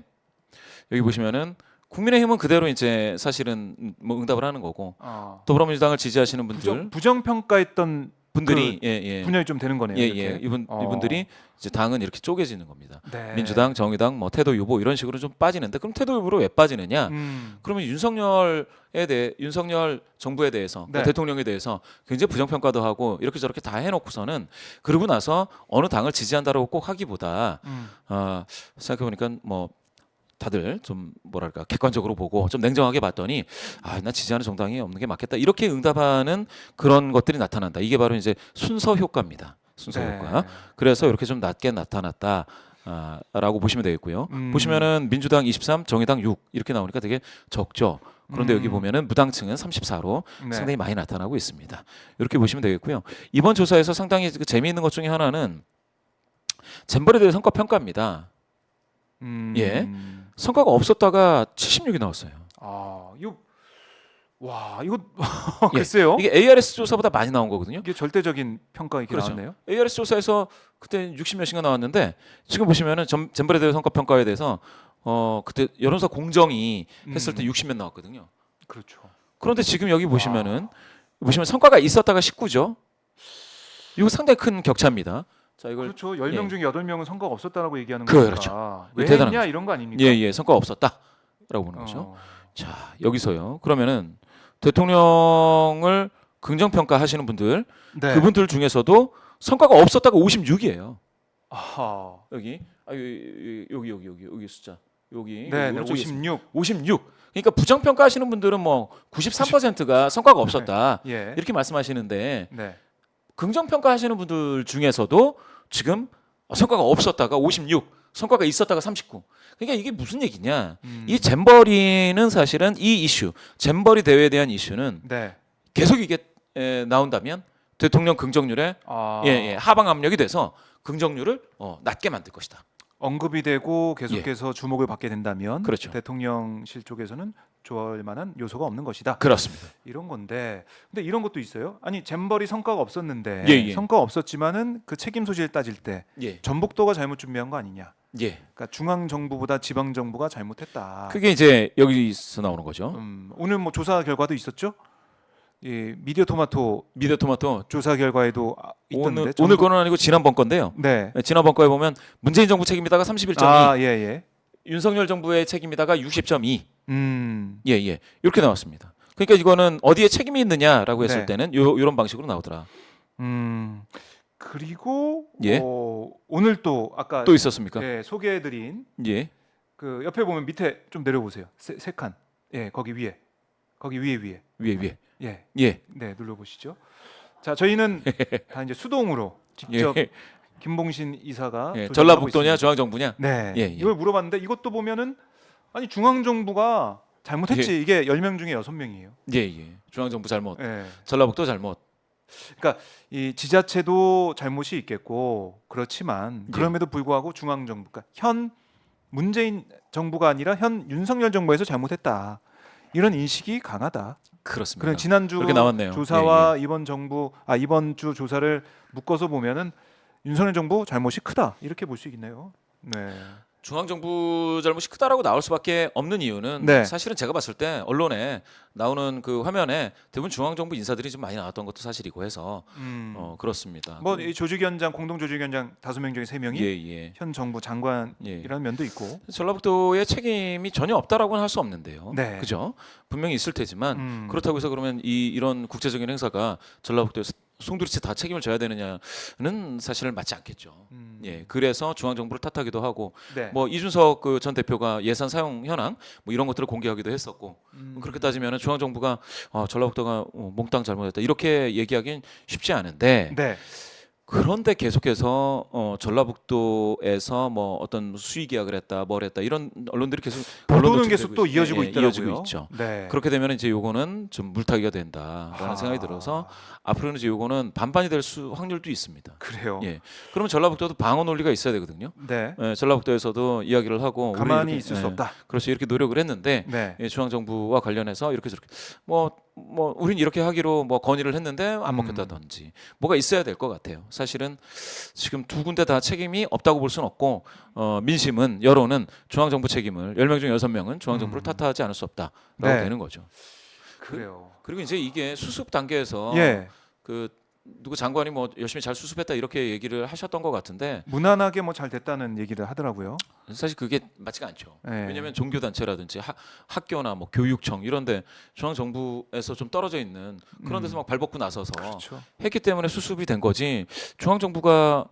여기 보시면은 국민의힘은 그대로 이제 사실은 뭐 응답을 하는 거고 더불어민주당을 지지하시는 분들 부정평가했던 분들이 예. 분열이 좀 되는 거네요. 이렇게. 예. 이분들이 이제 당은 이렇게 쪼개지는 겁니다. 네. 민주당, 정의당, 뭐 태도 유보 이런 식으로 좀 빠지는데 그럼 태도 유보로 왜 빠지느냐? 그러면 윤석열 정부에 대해서 네. 대통령에 대해서 굉장히 부정평가도 하고 이렇게 저렇게 다 해놓고서는 그러고 나서 어느 당을 지지한다라고 꼭 하기보다 생각해보니까 뭐 다들 좀 뭐랄까 객관적으로 보고 좀 냉정하게 봤더니 나 지지하는 정당이 없는 게 맞겠다 이렇게 응답하는 그런 것들이 나타난다. 이게 바로 이제 순서 효과입니다. 순서 네. 효과. 그래서 이렇게 좀 낮게 나타났다. 라고 보시면 되겠고요. 보시면은 민주당 23, 정의당 6 이렇게 나오니까 되게 적죠. 그런데 여기 보면은 무당층은 34로 네. 상당히 많이 나타나고 있습니다. 이렇게 보시면 되겠고요. 이번 조사에서 상당히 그 재미있는 것 중에 하나는 잼버리에 대해 성과 평가입니다. 예. 성과가 없었다가 76이 나왔어요. 아, 이거 예. 글쎄요. 이게 ARS 조사보다 많이 나온 거거든요. 이게 절대적인 평가 이렇게 그렇죠. 나왔네요. ARS 조사에서 그때 60몇인가 나왔는데 지금 보시면은 잼버리에 대해 성과 평가에 대해서 그때 여론조사 공정이 했을 때 60몇 나왔거든요. 그렇죠. 그런데 지금 여기 보시면 성과가 있었다가 19죠. 이거 상당히 큰 격차입니다. 자, 이걸 그렇죠. 10명 예. 중에 8명은 성과가 없었다라고 얘기하는 그렇죠. 거니까. 왜 대단한 했냐 거죠. 이런 거 아닙니까? 예, 성과가 없었다라고 보는 거죠. 어. 자, 여기서요. 그러면은 대통령을 긍정 평가하시는 분들, 네. 그분들 중에서도 성과가 없었다가 56이에요. 아하. 여기 여기 숫자. 여기 네, 오른쪽에 있습니다. 56. 56. 그러니까 부정 평가하시는 분들은 뭐 93%가 성과가 없었다. 예. 이렇게 말씀하시는데 네. 긍정 평가하시는 분들 중에서도 지금 성과가 없었다가 56, 성과가 있었다가 39. 그러니까 이게 무슨 얘기냐? 이 잼버리는 사실은 이 이슈, 잼버리 대회에 대한 이슈는 네. 계속 이게 나온다면 대통령 긍정률에 하방 압력이 돼서 긍정률을 낮게 만들 것이다. 언급이 되고 계속해서 주목을 받게 된다면 그렇죠. 대통령실 쪽에서는 좋아할 만한 요소가 없는 것이다. 그렇습니다. 이런 건데, 근데 이런 것도 있어요. 아니 잼버리 성과가 없었는데 예. 성과 없었지만은 그 책임 소재를 따질 때 예. 전북도가 잘못 준비한 거 아니냐? 예. 그러니까 중앙 정부보다 지방 정부가 잘못했다. 그게 이제 여기서 나오는 거죠. 오늘 뭐 조사 결과도 있었죠. 이 미디어 토마토 미디어토마토 조사 결과에도 있던데 오늘 거는 아니고 지난번 건데요. 네. 지난번 거에 보면 문재인 정부 책임이다가 31.2, 아, 예. 윤석열 정부의 책임이다가 60.2. 음. 예. 이렇게 나왔습니다. 그러니까 이거는 어디에 책임이 있느냐라고 했을 네. 때는 이런 방식으로 나오더라. 그리고 예. 오늘 또 아까 또 있었습니까? 예, 소개해드린 예. 그 옆에 보면 밑에 좀 내려보세요. 세 칸. 예, 거기 위에. 위에. 예, 예. 네 눌러보시죠. 자, 저희는 다 이제 수동으로 직접 예. 김봉신 이사가 예. 조정하고 전라북도냐 있습니다. 중앙정부냐? 네, 예. 이걸 물어봤는데 이것도 보면은 아니 중앙 정부가 잘못했지. 이게 10명 중에 6명이에요. 예. 중앙정부 잘못. 예. 전라북도 잘못. 그러니까 이 지자체도 잘못이 있겠고 그렇지만 예. 그럼에도 불구하고 중앙 정부, 그러니까 현 문재인 정부가 아니라 현 윤석열 정부에서 잘못했다. 이런 인식이 강하다. 그렇습니다. 그런 지난주 그렇게 나왔네요. 조사와 이번 주 조사를 묶어서 보면은 윤석열 정부 잘못이 크다. 이렇게 볼 수 있네요. 네. 중앙정부 잘못이 크다라고 나올 수밖에 없는 이유는 네. 사실은 제가 봤을 때 언론에 나오는 그 화면에 대부분 중앙정부 인사들이 좀 많이 나왔던 것도 사실이고 해서 그렇습니다. 뭐 이 조직위원장 공동 조직위원장 5명 중에 3명이 예. 현 정부 장관이라는 예. 면도 있고. 전라북도의 책임이 전혀 없다라고는 할 수 없는데요. 네. 그죠? 분명히 있을 테지만 그렇다고 해서 그러면 이런 국제적인 행사가 전라북도에서 송두리째 다 책임을 져야 되느냐는 사실은 맞지 않겠죠. 예, 그래서 중앙 정부를 탓하기도 하고, 네. 뭐 이준석 그 전 대표가 예산 사용 현황 뭐 이런 것들을 공개하기도 했었고, 그렇게 따지면 중앙 정부가 전라북도가 몽땅 잘못했다 이렇게 얘기하기는 쉽지 않은데. 네. 그런데 계속해서 전라북도에서 뭐 어떤 수의 계약을 했다, 뭘 했다 이런 언론들이 계속 보도는 계속 또 이어지고 있더라고요. 이어지고 있죠. 네. 그렇게 되면 이제 요거는 좀 물타기가 된다라는 생각이 들어서 앞으로는 이제 요거는 반반이 될 확률도 있습니다. 그래요. 예. 그러면 전라북도도 방어 논리가 있어야 되거든요. 네. 예, 전라북도에서도 이야기를 하고 우리 가만히 이렇게, 있을 수 없다. 그렇죠. 이렇게 노력을 했는데 네. 예, 중앙 정부와 관련해서 이렇게 저렇게 뭐 우린 이렇게 하기로 뭐 건의를 했는데 안 먹혔다든지 뭐가 있어야 될 것 같아요. 사실은 지금 두 군데 다 책임이 없다고 볼 수는 없고 민심은 여론은 중앙 정부 책임을 10명 중 6명은 중앙 정부를 탓하지 않을 수 없다라고 네. 되는 거죠. 그래요. 그리고 이제 이게 수습 단계에서 예. 그 누구 장관이 뭐 열심히 잘 수습했다 이렇게 얘기를 하셨던 것 같은데 무난하게 뭐 잘 됐다는 얘기를 하더라고요. 사실 그게 맞지가 않죠. 네. 왜냐하면 종교 단체라든지 학교나 뭐 교육청 이런데 중앙 정부에서 좀 떨어져 있는 그런 데서 막 발벗고 나서서 그렇죠. 했기 때문에 수습이 된 거지. 중앙 정부가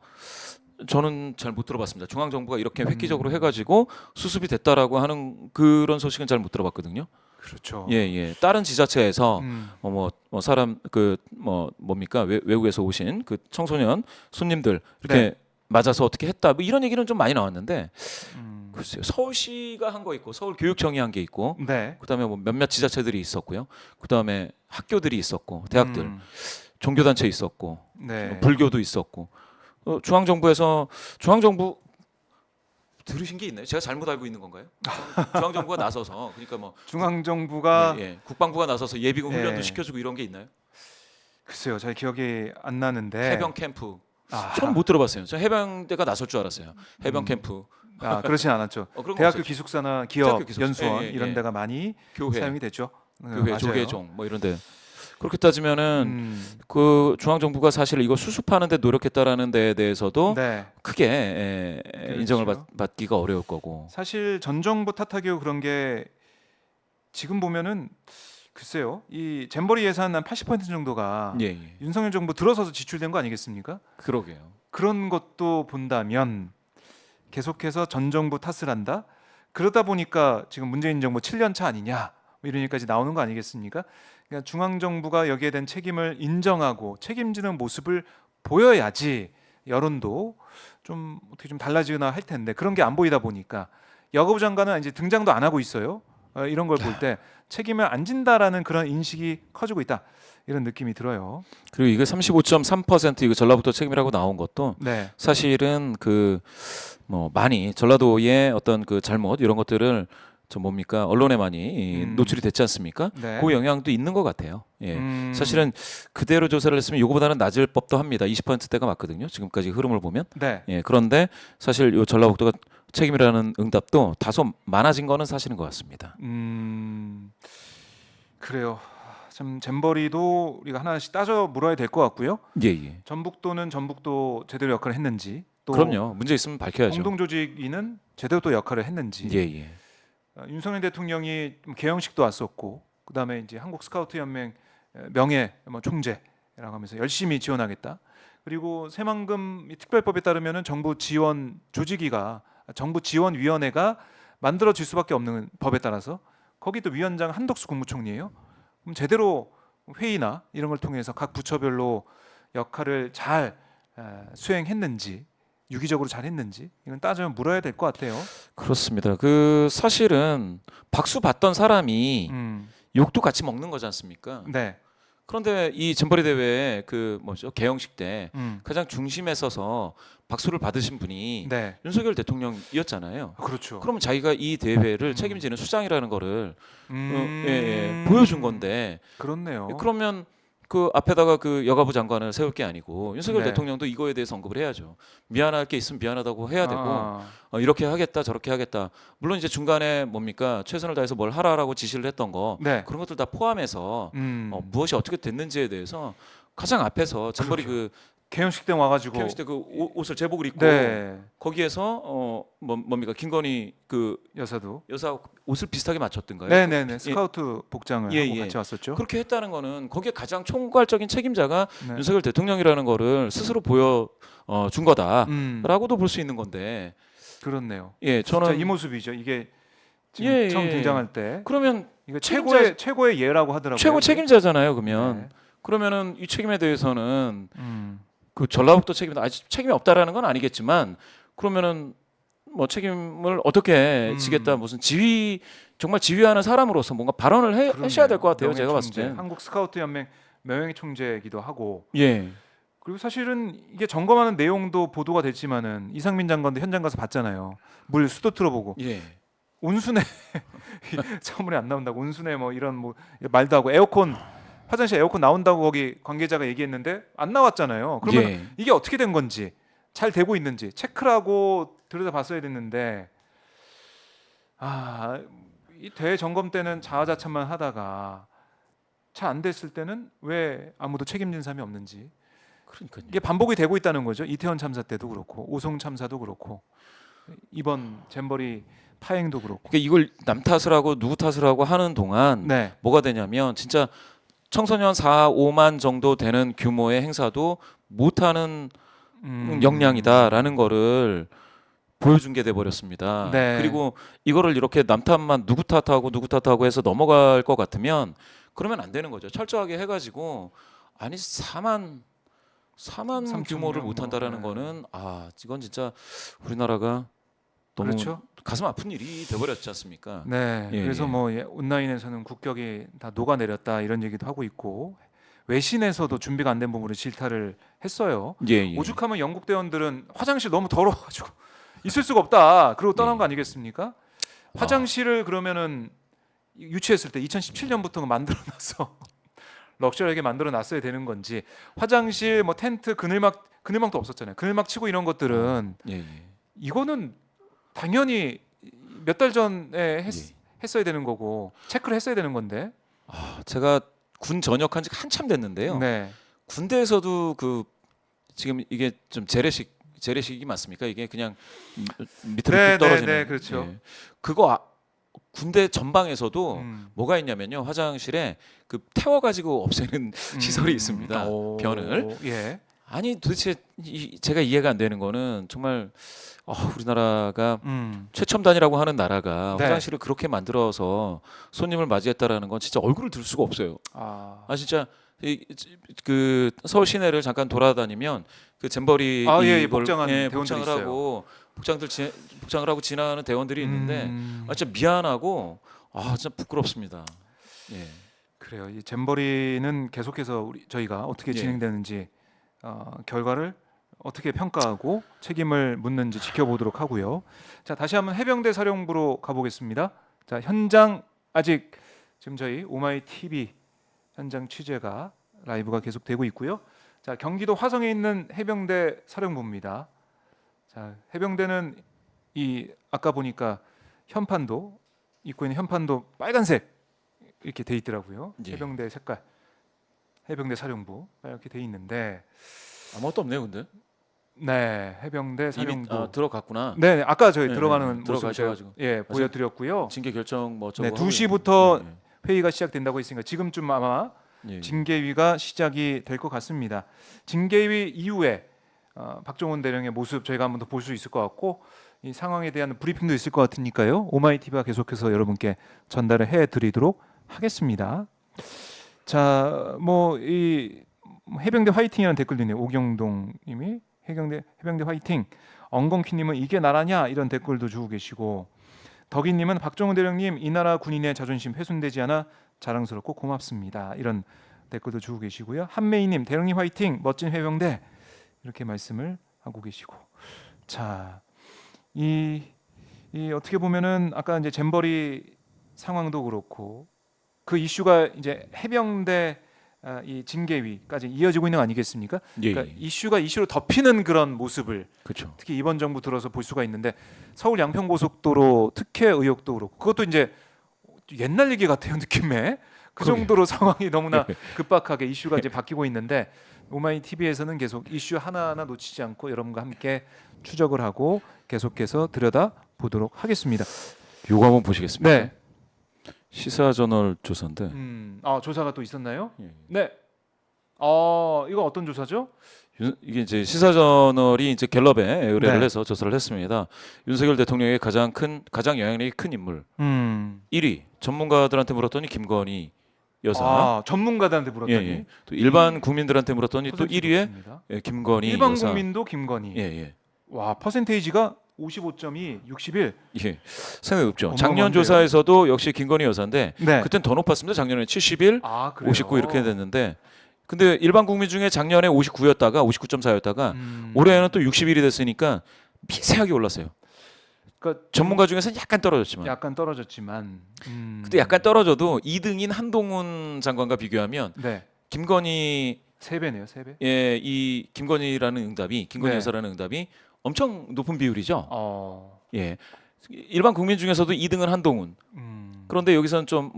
저는 잘 못 들어봤습니다. 중앙 정부가 이렇게 획기적으로 해가지고 수습이 됐다라고 하는 그런 소식은 잘 못 들어봤거든요. 그렇죠. 예. 다른 지자체에서 음. 사람 뭡니까 외국에서 오신 그 청소년 손님들 이렇게 네. 맞아서 어떻게 했다 뭐 이런 얘기는 좀 많이 나왔는데 글쎄요. 서울시가 한 거 있고 서울교육청이 한 게 있고 네. 그다음에 뭐 몇몇 지자체들이 있었고요. 그다음에 학교들이 있었고 대학들, 종교단체 있었고 네. 불교도 있었고 중앙정부에서 중앙정부 들으신 게 있나요? 제가 잘못 알고 있는 건가요? 중앙정부가 나서서 그러니까 뭐 중앙정부가 국방부가 나서서 예비군 예. 훈련도 시켜주고 이런 게 있나요? 글쎄요, 잘 기억이 안 나는데. 해병 캠프. 아, 저는 못 들어봤어요. 저 해병대가 나설 줄 알았어요. 해병 캠프. 그렇진 않았죠. 그런 거 대학교 없었죠. 기숙사나 기업 대학교 기숙사. 연수원 예, 예, 이런 예. 데가 많이 교회, 사용이 됐죠. 교회, 맞아요. 조계종 뭐 이런데 그렇게 따지면은 음, 그 중앙 정부가 사실 이거 수습하는데 노력했다라는 데에 대해서도 네. 크게 그렇죠. 인정을 받기가 어려울 거고. 사실 전 정부 탓하기로 그런 게 지금 보면은 글쎄요. 이 잼버리 예산 한 80% 정도가 예. 윤석열 정부 들어서서 지출된 거 아니겠습니까? 그러게요. 그런 것도 본다면 계속해서 전 정부 탓을 한다. 그러다 보니까 지금 문재인 정부 7년 차 아니냐 뭐 이런 얘기까지 나오는 거 아니겠습니까? 그러니까 중앙 정부가 여기에 대한 책임을 인정하고 책임지는 모습을 보여야지 여론도 좀 어떻게 좀 달라지거나 할 텐데 그런 게 안 보이다 보니까 여가부 장관은 이제 등장도 안 하고 있어요. 이런 걸 볼 때 책임을 안 진다라는 그런 인식이 커지고 있다 이런 느낌이 들어요. 그리고 이거 35.3% 이거 전라북도 책임이라고 나온 것도 네, 사실은 그 뭐 많이 전라도의 어떤 그 잘못 이런 것들을 저 뭡니까 언론에 많이 노출이 됐지 않습니까? 네. 그 영향도 있는 것 같아요. 예. 음, 사실은 그대로 조사를 했으면 이거보다는 낮을 법도 합니다. 20%대가 맞거든요. 지금까지 흐름을 보면. 네, 예. 그런데 사실 요 전라북도가 책임이라는 응답도 다소 많아진 거는 사실인 것 같습니다. 그래요. 참 잼버리도 우리가 하나씩 따져 물어야 될 것 같고요. 예, 예. 전북도는 전북도 제대로 역할을 했는지, 또 그럼요. 문제 있으면 밝혀야죠. 공동조직위는 제대로 또 역할을 했는지. 예, 예. 윤석열 대통령이 개영식도 왔었고, 그다음에 이제 한국 스카우트 연맹 명예 뭐 총재라고 하면서 열심히 지원하겠다. 그리고 새만금 특별법에 따르면은 정부 지원위원회가 만들어질 수밖에 없는 법에 따라서 거기 또 위원장 한덕수 국무총리예요. 그럼 제대로 회의나 이런 걸 통해서 각 부처별로 역할을 잘 수행했는지, 유기적으로 잘했는지 이건 따져 물어야 될 것 같아요. 그렇습니다. 그 사실은 박수 받던 사람이 욕도 같이 먹는 거지 않습니까? 네. 그런데 이 잼버리 대회 그 뭐죠 개영식 때 음. 가장 중심에 서서 박수를 받으신 분이 네. 윤석열 대통령이었잖아요. 그렇죠. 그러면 자기가 이 대회를 책임지는 수장이라는 거를 음. 보여준 건데 그렇네요. 그러면 그 앞에다가 그 여가부 장관을 세울 게 아니고 윤석열 네. 대통령도 이거에 대해서 언급을 해야죠. 미안할 게 있으면 미안하다고 해야 되고 아. 이렇게 하겠다 저렇게 하겠다. 물론 이제 중간에 뭡니까 최선을 다해서 뭘 하라라고 지시를 했던 거 네. 그런 것들 다 포함해서 무엇이 어떻게 됐는지에 대해서 가장 앞에서 잼버리 그렇죠. 그 개영식 때 와가지고 개영식 때 그 옷을 제복을 입고 네. 거기에서 뭡니까 김건희 그 여사도 여사 옷을 비슷하게 맞췄던가요? 네네네 스카우트 복장을 예, 하고 예. 같이 왔었죠. 그렇게 했다는 거는 거기에 가장 총괄적인 책임자가 네. 윤석열 대통령이라는 거를 스스로 보여 준 거다라고도 볼 수 있는 건데 그렇네요. 예 진짜 저는 이 모습이죠. 이게 지금 예, 처음 예. 등장할 때 그러면 이거 책임자- 최고의 예라고 하더라고요. 최고 책임자잖아요 그러면 네. 그러면은 이 책임에 대해서는 음. 그 전라북도 책임이 아직 책임이 없다라는 건 아니겠지만 그러면은 뭐 책임을 어떻게 지겠다 무슨 정말 지휘하는 사람으로서 뭔가 발언을 하셔야 될 것 같아요. 제가 봤을 때. 한국 스카우트 연맹 명예 총재이기도 하고 예. 그리고 사실은 이게 점검하는 내용도 보도가 됐지만은 이상민 장관도 현장 가서 봤잖아요. 물 수도 틀어보고 예. 온순해 처음에 안 나온다고 온순해 뭐 이런 뭐 말도 하고 에어컨 화장실 에어컨 나온다고 거기 관계자가 얘기했는데 안 나왔잖아요. 그러면 예. 이게 어떻게 된 건지 잘 되고 있는지 체크를 하고 들여다봤어야 됐는데 이 대점검 때는 자화자찬만 하다가 잘 안 됐을 때는 왜 아무도 책임진 사람이 없는지 그러니까요. 이게 반복이 되고 있다는 거죠. 이태원 참사 때도 그렇고 오송 참사도 그렇고 이번 잼버리 파행도 그렇고 그러니까 이걸 남 탓을 하고 누구 탓을 하고 하는 동안 네. 뭐가 되냐면 진짜 청소년 4, 5만 정도 되는 규모의 행사도 못하는 역량이다라는 거를 보여준 게 돼버렸습니다. 네. 그리고 이거를 이렇게 남 탓만 누구 탓하고 해서 넘어갈 것 같으면 그러면 안 되는 거죠. 철저하게 해가지고 아니 4만 규모를 명 못한다라는 뭐, 네. 거는 이건 진짜 우리나라가 너무 그렇죠. 가슴 아픈 일이 돼버렸지 않습니까? 네. 예, 그래서 예. 뭐 온라인에서는 국격이 다 녹아내렸다 이런 얘기도 하고 있고 외신에서도 준비가 안 된 부분으로 질타를 했어요. 예, 예. 오죽하면 영국 대원들은 화장실 너무 더러워가지고 있을 수가 없다. 그러고 떠난 예. 거 아니겠습니까? 화장실을 그러면은 유치했을 때 2017년부터 만들어놨어. 럭셔리하게 만들어놨어야 되는 건지 화장실 뭐 텐트 그늘막도 없었잖아요. 그늘막 치고 이런 것들은 예, 예. 이거는 당연히 몇 달 전에 예. 했어야 되는 거고 체크를 했어야 되는 건데. 제가 군 전역한 지 한참 됐는데요. 네. 군대에서도 그 지금 이게 좀 재래식이 맞습니까? 이게 그냥 밑으로 네, 뚝 떨어지는. 네, 네, 그렇죠. 예. 그거 군대 전방에서도 음. 뭐가 있냐면요. 화장실에 그 태워가지고 없애는 시설이 있습니다. 오, 변을. 예. 아니 도대체 제가 이해가 안 되는 거는 정말 우리나라가 최첨단이라고 하는 나라가 네. 화장실을 그렇게 만들어서 손님을 맞이했다라는 건 진짜 얼굴을 들 수가 없어요. 진짜 그 서울 시내를 잠깐 돌아다니면 그 잼버리 예, 복장한 대원들이 복장을 있어요. 하고 복장을 하고 지나가는 대원들이 있는데 진짜 미안하고 진짜 부끄럽습니다. 예. 그래요. 이 잼버리는 계속해서 저희가 어떻게 예. 진행되는지 결과를 어떻게 평가하고 책임을 묻는지 지켜보도록 하고요. 자, 다시 한번 해병대 사령부로 가보겠습니다. 자, 현장 아직 지금 저희 오마이 TV 현장 취재가 라이브가 계속되고 있고요. 자, 경기도 화성에 있는 해병대 사령부입니다. 자, 해병대는 이 아까 보니까 현판도 입고 있는 현판도 빨간색 이렇게 돼 있더라고요. 예. 해병대 색깔, 해병대 사령부 이렇게 돼 있는데, 아무것도 없네요, 근데 네, 해병대 이미 사령부. 들어갔구나. 네, 아까 저희 네, 들어가는 네, 모습 제가 들어가셔가지고. 보여드렸고요. 징계 결정 뭐 네, 어쩌고 2시부터 하고요. 회의가 시작된다고 했으니까 지금쯤 아마 예, 예. 징계위가 시작이 될 것 같습니다. 징계위 이후에 박정훈 대령의 모습 저희가 한번 더 볼 수 있을 것 같고 이 상황에 대한 브리핑도 있을 것 같으니까요. 오마이TV가 계속해서 여러분께 전달을 해드리도록 하겠습니다. 자, 뭐 이 해병대 화이팅이라는 댓글도 있네요. 오경동님이 해병대 화이팅. 엉겅퀴님은 이게 나라냐 이런 댓글도 주고 계시고 덕이님은 박정훈 대령님 이 나라 군인의 자존심 훼손되지 않아 자랑스럽고 고맙습니다. 이런 댓글도 주고 계시고요. 한메이님 대령님 화이팅 멋진 해병대 이렇게 말씀을 하고 계시고 자, 이 어떻게 보면은 아까 이제 잼버리 상황도 그렇고 그 이슈가 이제 해병대 이 징계위까지 이어지고 있는 거 아니겠습니까? 예, 그러니까 예. 이슈가 이슈로 덮이는 그런 모습을 그렇죠. 특히 이번 정부 들어서 볼 수가 있는데 서울 양평고속도로 특혜 의혹도 그렇고 그것도 이제 옛날 얘기 같아요 느낌에 그 그러게요. 정도로 상황이 너무나 급박하게 이슈가 이제 바뀌고 있는데 오마이 TV에서는 계속 이슈 하나하나 놓치지 않고 여러분과 함께 추적을 하고 계속해서 들여다 보도록 하겠습니다. 요거 한번 보시겠습니까? 네. 시사저널 조사인데 조사가 또 있었나요? 예. 네. 이거 어떤 조사죠? 이게 이제 시사저널이 이제 갤럽에 의뢰를 네. 해서 조사를 했습니다. 윤석열 대통령의 가장 영향력이 큰 인물 1위 전문가들한테 물었더니 김건희 여사. 전문가들한테 물었더니 예, 예. 또 일반 국민들한테 물었더니 또 퍼센테이지 1위에 높습니다. 김건희 일반 여사. 국민도 김건희. 예, 예. 와, 퍼센테이지가 55.2, 61. 예. 생각이 없죠. 어마어마한데요. 작년 조사에서도 역시 김건희 여사인데 네. 그땐 더 높았습니다. 작년에 71, 그래요? 59 이렇게 됐는데 근데 일반 국민 중에 작년에 59였다가 59.4였다가 올해는 또 61이 됐으니까 미세하게 올랐어요. 그러니까 전문가 중에서는 약간 떨어졌지만. 약간 떨어졌지만. 근데 약간 떨어져도 2등인 한동훈 장관과 비교하면 네. 김건희 3배네요, 3배. 이 김건희 네. 여사라는 응답이 엄청 높은 비율이죠. 예. 일반 국민 중에서도 2등은 한동훈. 그런데 여기서는 좀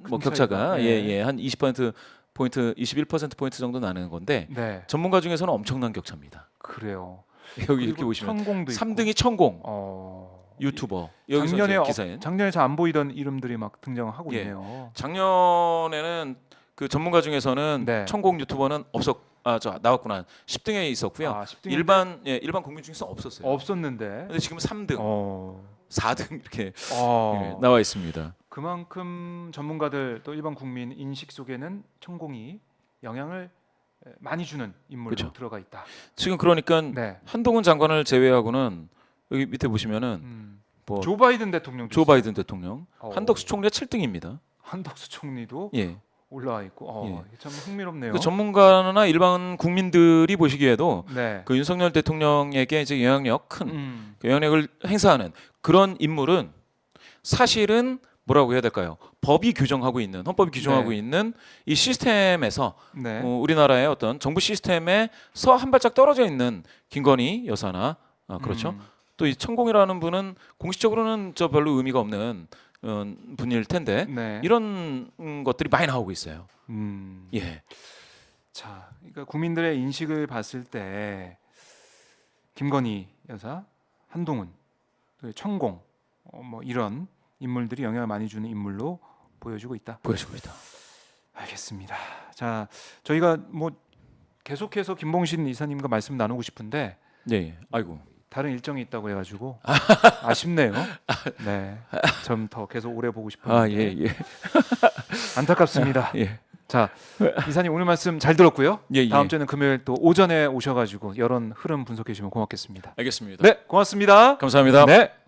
큰 격차가 차이가, 네. 한 20% 포인트, 21% 포인트 정도 나는 건데 네. 전문가 중에서는 엄청난 격차입니다. 그래요. 여기 이렇게 보시면 천공도 3등이 천공 있고. 유튜버. 여기서 작년에 이제 기사에 작년에 잘 안 보이던 이름들이 막 등장하고 예. 있네요. 작년에는 그 전문가 중에서는 네. 천공 유튜버는 나왔구나. 10등에 있었고요. 10등 일반 국민 중에서 없었어요. 없었는데. 근데 지금 3등, 4등 이렇게 나와 있습니다. 그만큼 전문가들 또 일반 국민 인식 속에는 천공이 영향을 많이 주는 인물로 그렇죠. 들어가 있다. 지금 그러니까 네. 한동훈 장관을 제외하고는 여기 밑에 보시면은 뭐 조 바이든 대통령, 조 바이든 대통령, 어. 한덕수 총리가 7등입니다. 한덕수 총리도 예. 올라와 있고, 예. 참 흥미롭네요. 그 전문가나 일반 국민들이 보시기에도 네. 그 윤석열 대통령에게 이제 영향력 큰 음. 그 영향력을 행사하는 그런 인물은 사실은 뭐라고 해야 될까요? 법이 규정하고 있는 헌법이 규정하고 네. 있는 이 시스템에서 네. 우리나라의 어떤 정부 시스템에서 한 발짝 떨어져 있는 김건희 여사나 그렇죠. 또 이 천공이라는 분은 공식적으로는 저 별로 의미가 없는 분일 텐데 네. 이런 것들이 많이 나오고 있어요. 예. 자, 그러니까 국민들의 인식을 봤을 때 김건희 여사, 한동훈, 또 천공, 뭐 이런 인물들이 영향을 많이 주는 인물로 보여지고 있다. 보여지고 있다. 알겠습니다. 자, 저희가 뭐 계속해서 김봉신 이사님과 말씀 나누고 싶은데 예. 예. 아이고. 다른 일정이 있다고 해가지고 아쉽네요. 네, 좀 더 계속 오래 보고 싶었는데 예, 예. 안타깝습니다. 예. 자, 이사님 오늘 말씀 잘 들었고요. 예, 예. 다음 주에는 금요일 또 오전에 오셔가지고 여론 흐름 분석해 주시면 고맙겠습니다. 알겠습니다. 네, 고맙습니다. 감사합니다. 네.